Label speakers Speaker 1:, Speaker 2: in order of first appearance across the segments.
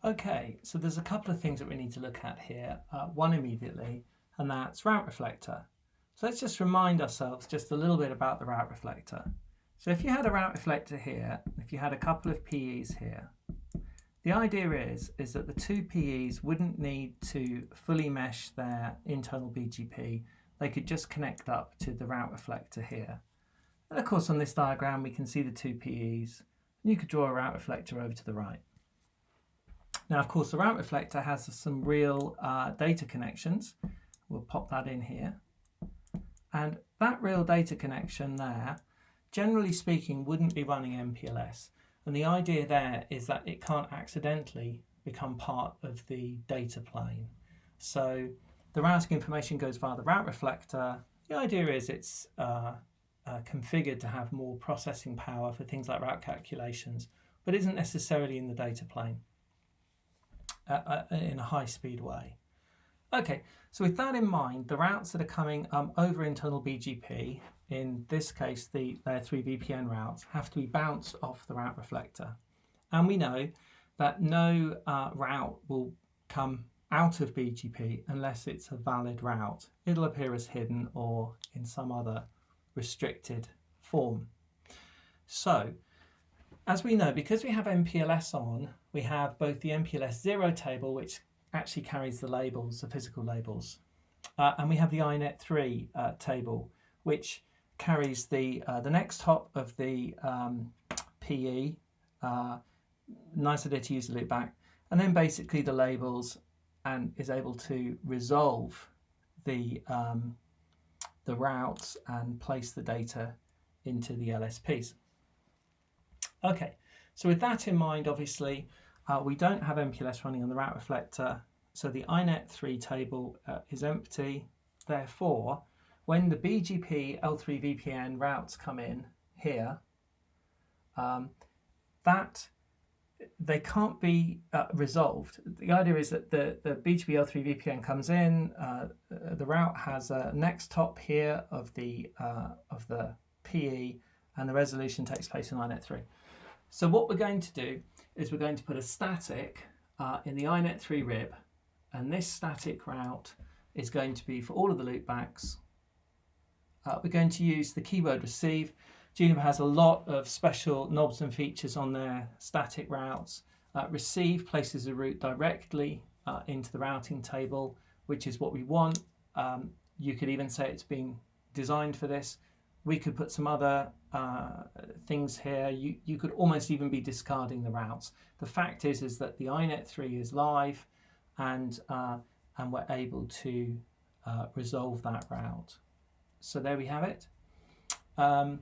Speaker 1: Okay, so there's a couple of things that we need to look at here. One immediately, and that's route reflector. So let's just remind ourselves just a little bit about the route reflector. So if you had a route reflector here, if you had a couple of PEs here, the idea is that the two PEs wouldn't need to fully mesh their internal BGP. They could just connect up to the route reflector here. And of course on this diagram we can see the two PEs. And you could draw a route reflector over to the right. Now, of course, the route reflector has some real data connections. We'll pop that in here. And that real data connection there, generally speaking, wouldn't be running MPLS. And the idea there is that it can't accidentally become part of the data plane. So the routing information goes via the route reflector. The idea is it's configured to have more processing power for things like route calculations, but isn't necessarily in the data plane. In a high-speed way. Okay, so with that in mind, the routes that are coming over internal BGP, in this case the Layer 3 VPN routes, have to be bounced off the route reflector. And we know that no route will come out of BGP unless it's a valid route. It'll appear as hidden or in some other restricted form. So, as we know, because we have MPLS on, we have both the MPLS 0 table, which actually carries the labels, the physical labels, and we have the INET 3 table, which carries the next hop of the PE, nice idea to use the loopback, and then basically the labels, and is able to resolve the routes and place the data into the LSPs. Okay, so with that in mind, obviously, we don't have MPLS running on the route reflector, so the INET 3 table is empty. Therefore, when the BGP L3 VPN routes come in here, that they can't be resolved. The idea is that the BGP L3 VPN comes in, the route has a next hop here of the PE, and the resolution takes place in INET 3. So what we're going to do is we're going to put a static in the INET 3 RIB, and this static route is going to be for all of the loopbacks. We're going to use the keyword receive. Juniper has a lot of special knobs and features on their static routes. Receive places a route directly into the routing table, which is what we want. You could even say it's been designed for this. We could put some other things here. You could almost even be discarding the routes. The fact is that the INET 3 is live, and we're able to resolve that route. So there we have it, and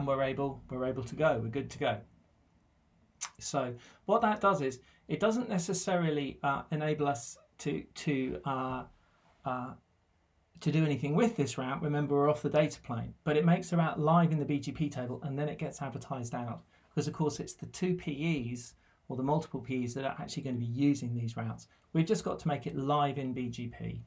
Speaker 1: we're able to go. We're good to go. So what that does is it doesn't necessarily enable us to do anything with this route. Remember, we're off the data plane, but it makes the route live in the BGP table, and then it gets advertised out, because of course it's the two PEs or the multiple PEs that are actually going to be using these routes. We've just got to make it live in BGP,